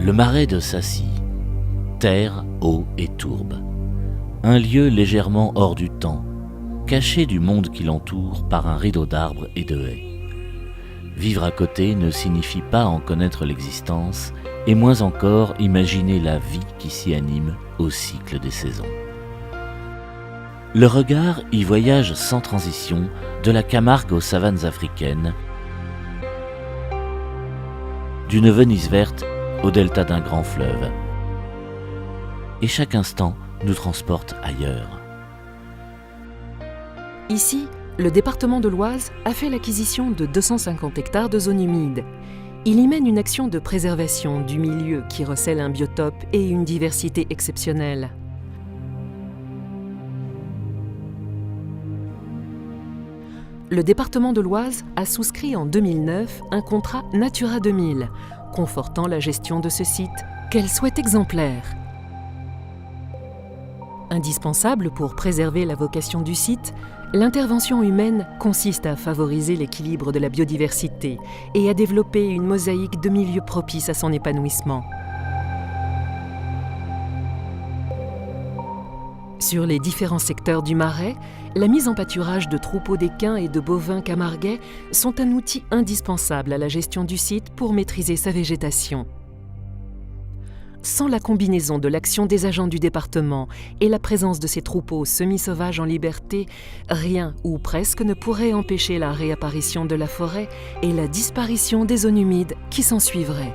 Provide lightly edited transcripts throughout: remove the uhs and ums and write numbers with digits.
Le marais de Sacy, terre, eau et tourbe. Un lieu légèrement hors du temps, caché du monde qui l'entoure par un rideau d'arbres et de haies. Vivre à côté ne signifie pas en connaître l'existence, et moins encore imaginer la vie qui s'y anime au cycle des saisons. Le regard y voyage sans transition de la Camargue aux savanes africaines, d'une Venise verte au delta d'un grand fleuve. Et chaque instant nous transporte ailleurs. Ici, le département de l'Oise a fait l'acquisition de 250 hectares de zones humides. Il y mène une action de préservation du milieu qui recèle un biotope et une diversité exceptionnelle. Le département de l'Oise a souscrit en 2009 un contrat Natura 2000, confortant la gestion de ce site, qu'elle souhaite exemplaire. Indispensable pour préserver la vocation du site, l'intervention humaine consiste à favoriser l'équilibre de la biodiversité et à développer une mosaïque de milieux propices à son épanouissement. Sur les différents secteurs du Marais, la mise en pâturage de troupeaux d'équins et de bovins camarguais sont un outil indispensable à la gestion du site pour maîtriser sa végétation. Sans la combinaison de l'action des agents du département et la présence de ces troupeaux semi-sauvages en liberté, rien ou presque ne pourrait empêcher la réapparition de la forêt et la disparition des zones humides qui s'ensuivraient.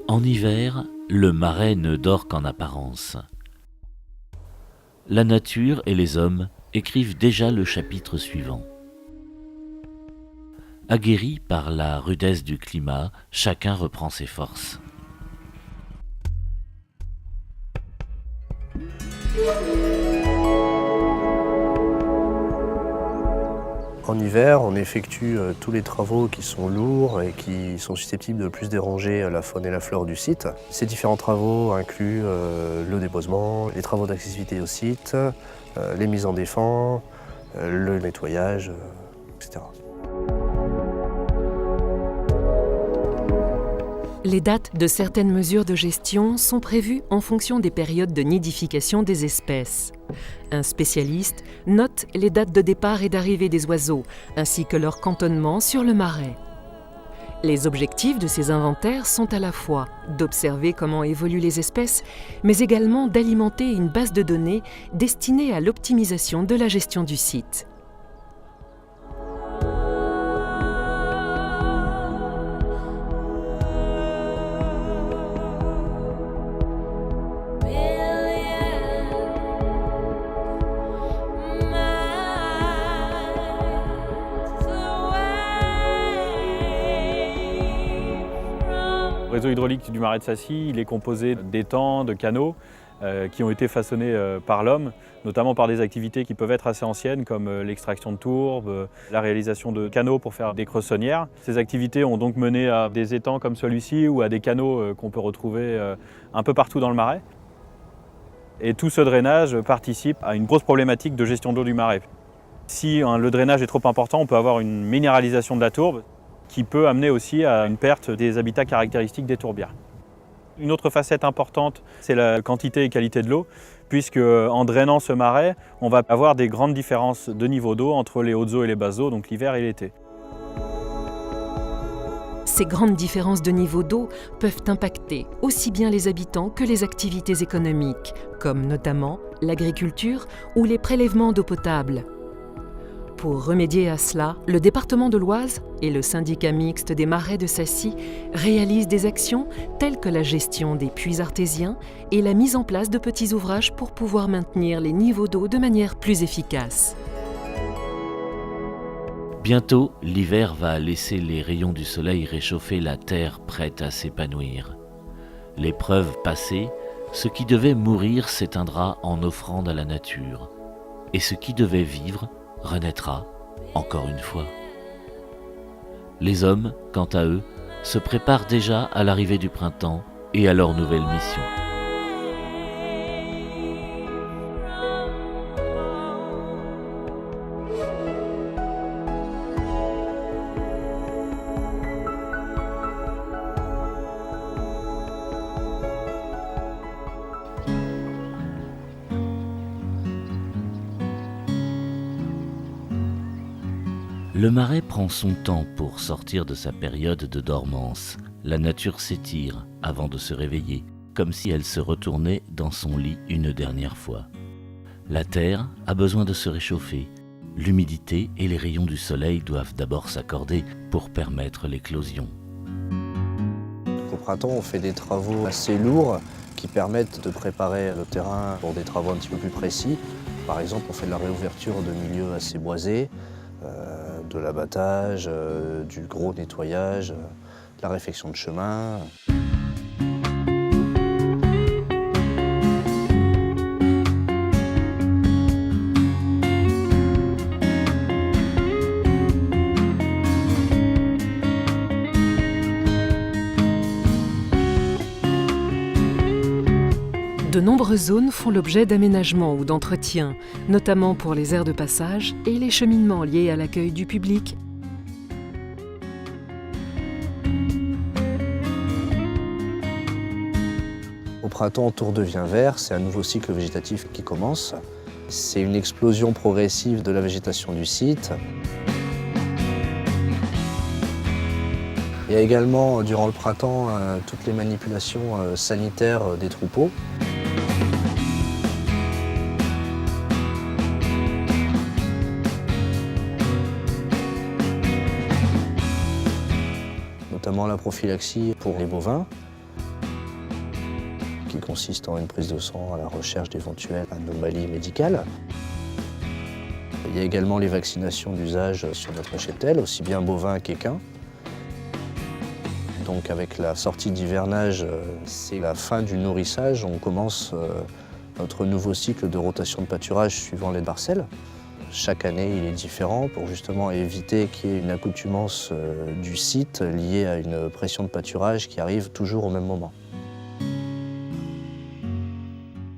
En hiver, le marais ne dort qu'en apparence. La nature et les hommes écrivent déjà le chapitre suivant. Aguerris par la rudesse du climat, chacun reprend ses forces. En hiver, on effectue tous les travaux qui sont lourds et qui sont susceptibles de plus déranger la faune et la flore du site. Ces différents travaux incluent le déboisement, les travaux d'accessibilité au site, les mises en défend, le nettoyage, etc. Les dates de certaines mesures de gestion sont prévues en fonction des périodes de nidification des espèces. Un spécialiste note les dates de départ et d'arrivée des oiseaux, ainsi que leur cantonnement sur le marais. Les objectifs de ces inventaires sont à la fois d'observer comment évoluent les espèces, mais également d'alimenter une base de données destinée à l'optimisation de la gestion du site. Le réseau hydraulique du marais de Sacy, il est composé d'étangs, de canaux qui ont été façonnés par l'homme, notamment par des activités qui peuvent être assez anciennes comme l'extraction de tourbe, la réalisation de canaux pour faire des creusonnières. Ces activités ont donc mené à des étangs comme celui-ci ou à des canaux qu'on peut retrouver un peu partout dans le marais. Et tout ce drainage participe à une grosse problématique de gestion d'eau du marais. Si le drainage est trop important, on peut avoir une minéralisation de la tourbe, qui peut amener aussi à une perte des habitats caractéristiques des tourbières. Une autre facette importante, c'est la quantité et qualité de l'eau, puisque en drainant ce marais, on va avoir des grandes différences de niveau d'eau entre les hautes eaux et les basses eaux, donc l'hiver et l'été. Ces grandes différences de niveau d'eau peuvent impacter aussi bien les habitants que les activités économiques, comme notamment l'agriculture ou les prélèvements d'eau potable. Pour remédier à cela, le département de l'Oise et le syndicat mixte des marais de Sacy réalisent des actions telles que la gestion des puits artésiens et la mise en place de petits ouvrages pour pouvoir maintenir les niveaux d'eau de manière plus efficace. Bientôt, l'hiver va laisser les rayons du soleil réchauffer la terre prête à s'épanouir. L'épreuve passée, ce qui devait mourir s'éteindra en offrande à la nature, et ce qui devait vivre renaîtra encore une fois. Les hommes, quant à eux, se préparent déjà à l'arrivée du printemps et à leur nouvelle mission. Le marais prend son temps pour sortir de sa période de dormance. La nature s'étire avant de se réveiller, comme si elle se retournait dans son lit une dernière fois. La terre a besoin de se réchauffer. L'humidité et les rayons du soleil doivent d'abord s'accorder pour permettre l'éclosion. Au printemps, on fait des travaux assez lourds qui permettent de préparer le terrain pour des travaux un petit peu plus précis. Par exemple, on fait de la réouverture de milieux assez boisés, de l'abattage, du gros nettoyage, de la réfection de chemin. De nombreuses zones font l'objet d'aménagements ou d'entretien, notamment pour les aires de passage et les cheminements liés à l'accueil du public. Au printemps, tout redevient vert, c'est un nouveau cycle végétatif qui commence. C'est une explosion progressive de la végétation du site. Il y a également, durant le printemps, toutes les manipulations sanitaires des troupeaux. Notamment la prophylaxie pour les bovins, qui consiste en une prise de sang à la recherche d'éventuelles anomalies médicales. Il y a également les vaccinations d'usage sur notre cheptel, aussi bien bovins qu'équins. Donc avec la sortie d'hivernage, c'est la fin du nourrissage. On commence notre nouveau cycle de rotation de pâturage suivant les parcelles. Chaque année, il est différent pour justement éviter qu'il y ait une accoutumance du site liée à une pression de pâturage qui arrive toujours au même moment.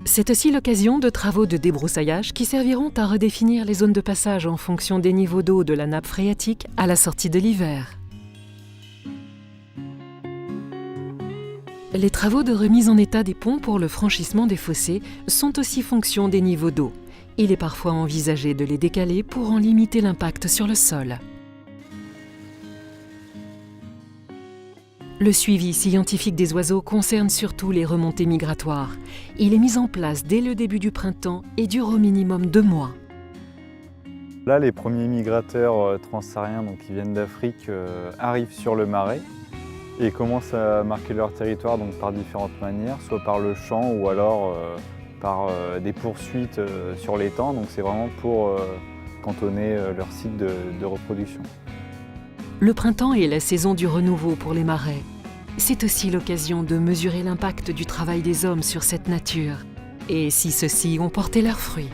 C'est aussi l'occasion de travaux de débroussaillage qui serviront à redéfinir les zones de passage en fonction des niveaux d'eau de la nappe phréatique à la sortie de l'hiver. Les travaux de remise en état des ponts pour le franchissement des fossés sont aussi fonction des niveaux d'eau. Il est parfois envisagé de les décaler pour en limiter l'impact sur le sol. Le suivi scientifique des oiseaux concerne surtout les remontées migratoires. Il est mis en place dès le début du printemps et dure au minimum 2 mois. Là, les premiers migrateurs transsahariens qui viennent d'Afrique arrivent sur le marais et commencent à marquer leur territoire par différentes manières, soit par le chant ou alors par des poursuites sur l'étang. Donc c'est vraiment pour cantonner leur site de reproduction. Le printemps est la saison du renouveau pour les marais. C'est aussi l'occasion de mesurer l'impact du travail des hommes sur cette nature et si ceux-ci ont porté leurs fruits.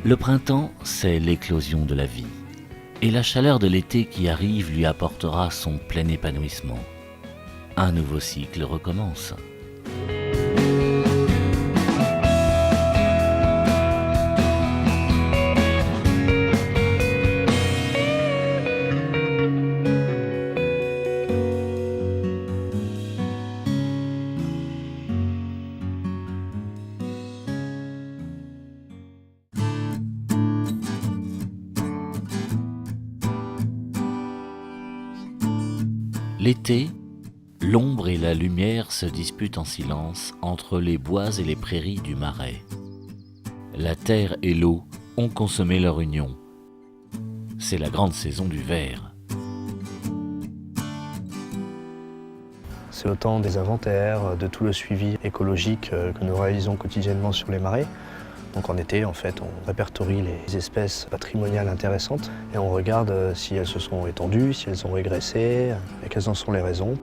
Le printemps, c'est l'éclosion de la vie. Et la chaleur de l'été qui arrive lui apportera son plein épanouissement. Un nouveau cycle recommence. L'été, l'ombre et la lumière se disputent en silence entre les bois et les prairies du Marais. La terre et l'eau ont consommé leur union. C'est la grande saison du ver. C'est le temps des inventaires, de tout le suivi écologique que nous réalisons quotidiennement sur les marais. Donc en été, en fait, on répertorie les espèces patrimoniales intéressantes et on regarde si elles se sont étendues, si elles ont régressé et quelles en sont les raisons.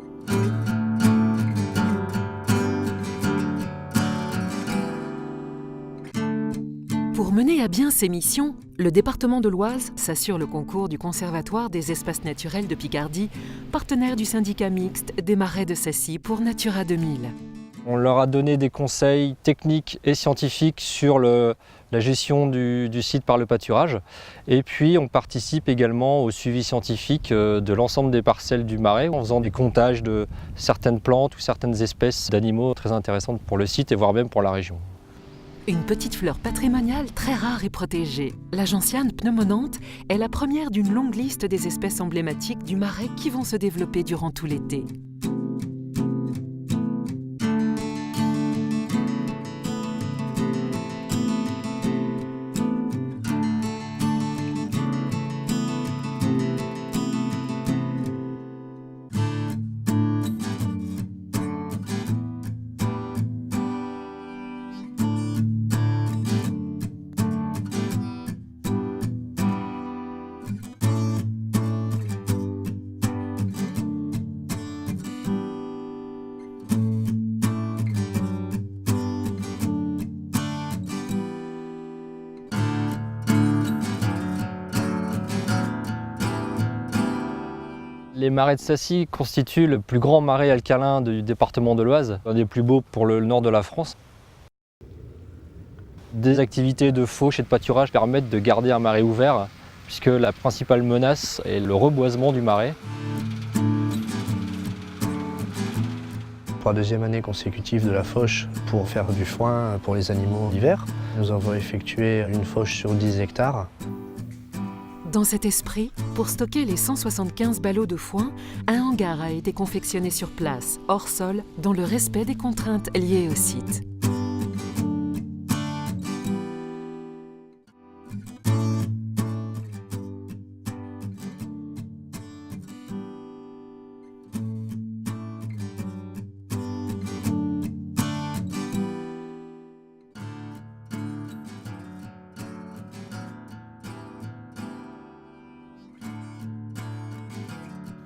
Pour mener à bien ses missions, le département de l'Oise s'assure le concours du Conservatoire des espaces naturels de Picardie, partenaire du syndicat mixte des Marais de Sacy pour Natura 2000. On leur a donné des conseils techniques et scientifiques sur la gestion du site par le pâturage. Et puis on participe également au suivi scientifique de l'ensemble des parcelles du Marais en faisant des comptages de certaines plantes ou certaines espèces d'animaux très intéressantes pour le site et voire même pour la région. Une petite fleur patrimoniale très rare et protégée. La gentiane pneumonante est la première d'une longue liste des espèces emblématiques du Marais qui vont se développer durant tout l'été. Les marais de Sacy constituent le plus grand marais alcalin du département de l'Oise, un des plus beaux pour le nord de la France. Des activités de fauche et de pâturage permettent de garder un marais ouvert, puisque la principale menace est le reboisement du marais. Pour la deuxième année consécutive de la fauche pour faire du foin pour les animaux d'hiver, nous avons effectué une fauche sur 10 hectares. Dans cet esprit, pour stocker les 175 ballots de foin, un hangar a été confectionné sur place, hors sol, dans le respect des contraintes liées au site.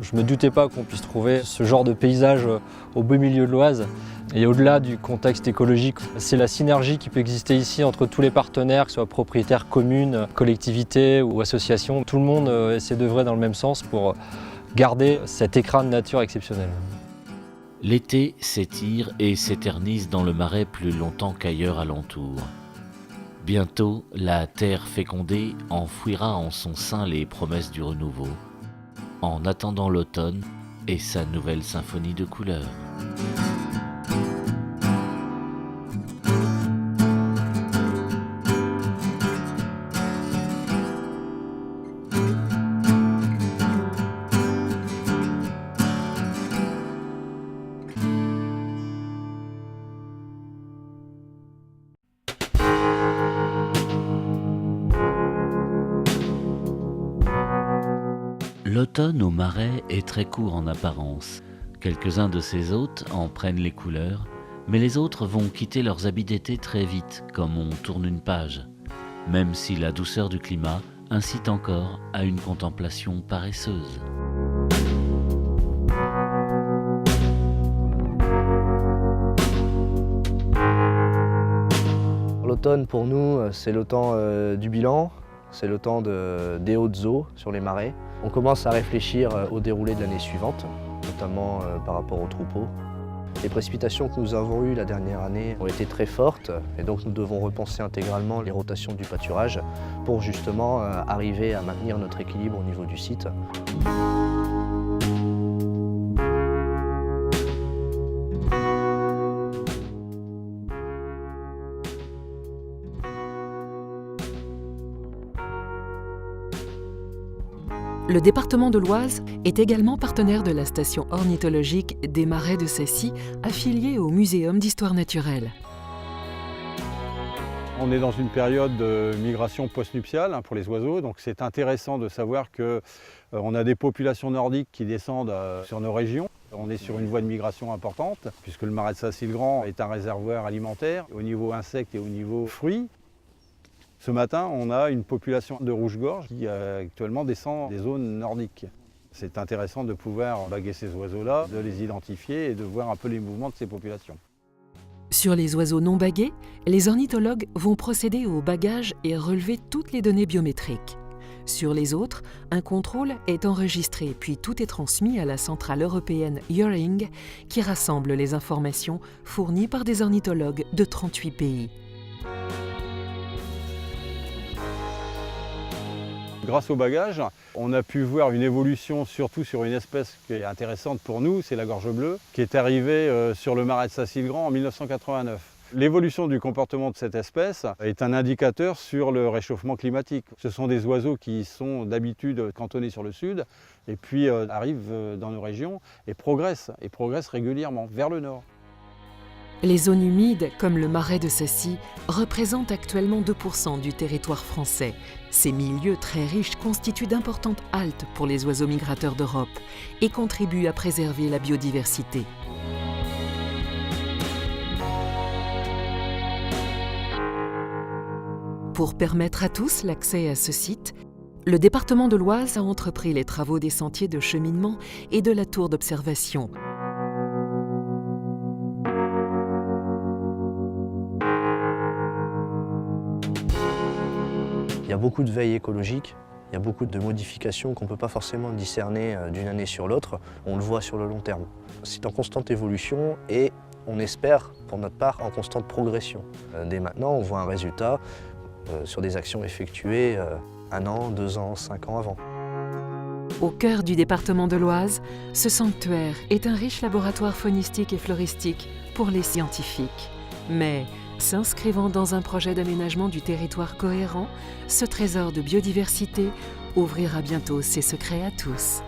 Je ne me doutais pas qu'on puisse trouver ce genre de paysage au beau milieu de l'Oise. Et au-delà du contexte écologique, c'est la synergie qui peut exister ici entre tous les partenaires, que ce soit propriétaires, communes, collectivités ou associations. Tout le monde essaie d'œuvrer dans le même sens pour garder cet écrin de nature exceptionnel. L'été s'étire et s'éternise dans le Marais plus longtemps qu'ailleurs alentour. Bientôt, la terre fécondée enfouira en son sein les promesses du renouveau, en attendant l'automne et sa nouvelle symphonie de couleurs. L'automne au Marais est très court en apparence. Quelques-uns de ses hôtes en prennent les couleurs, mais les autres vont quitter leurs habits d'été très vite, comme on tourne une page, même si la douceur du climat incite encore à une contemplation paresseuse. L'automne pour nous, c'est le temps du bilan, c'est le temps des hautes eaux sur les marais. On commence à réfléchir au déroulé de l'année suivante, notamment par rapport aux troupeaux. Les précipitations que nous avons eues la dernière année ont été très fortes et donc nous devons repenser intégralement les rotations du pâturage pour justement arriver à maintenir notre équilibre au niveau du site. Le département de l'Oise est également partenaire de la station ornithologique des Marais de Sacy, affiliée au Muséum d'histoire naturelle. On est dans une période de migration post-nuptiale pour les oiseaux, donc c'est intéressant de savoir qu'on a des populations nordiques qui descendent sur nos régions. On est sur une voie de migration importante, puisque le Marais de Sacy-le-Grand est un réservoir alimentaire au niveau insectes et au niveau fruits. Ce matin, on a une population de rouge-gorge qui actuellement descend des zones nordiques. C'est intéressant de pouvoir baguer ces oiseaux-là, de les identifier et de voir un peu les mouvements de ces populations. Sur les oiseaux non bagués, les ornithologues vont procéder au bagage et relever toutes les données biométriques. Sur les autres, un contrôle est enregistré, puis tout est transmis à la centrale européenne Hearing, qui rassemble les informations fournies par des ornithologues de 38 pays. Grâce au bagage, on a pu voir une évolution surtout sur une espèce qui est intéressante pour nous, c'est la gorge bleue, qui est arrivée sur le marais de Sacy-le-Grand en 1989. L'évolution du comportement de cette espèce est un indicateur sur le réchauffement climatique. Ce sont des oiseaux qui sont d'habitude cantonnés sur le sud et puis arrivent dans nos régions et progressent régulièrement vers le nord. Les zones humides, comme le marais de Sacy, représentent actuellement 2% du territoire français. Ces milieux très riches constituent d'importantes haltes pour les oiseaux migrateurs d'Europe et contribuent à préserver la biodiversité. Pour permettre à tous l'accès à ce site, le département de l'Oise a entrepris les travaux des sentiers de cheminement et de la tour d'observation. Il y a beaucoup de veille écologique, il y a beaucoup de modifications qu'on ne peut pas forcément discerner d'une année sur l'autre. On le voit sur le long terme. C'est en constante évolution et on espère, pour notre part, en constante progression. Dès maintenant, on voit un résultat sur des actions effectuées 1 an, 2 ans, 5 ans avant. Au cœur du département de l'Oise, ce sanctuaire est un riche laboratoire faunistique et floristique pour les scientifiques. Mais, s'inscrivant dans un projet d'aménagement du territoire cohérent, ce trésor de biodiversité ouvrira bientôt ses secrets à tous.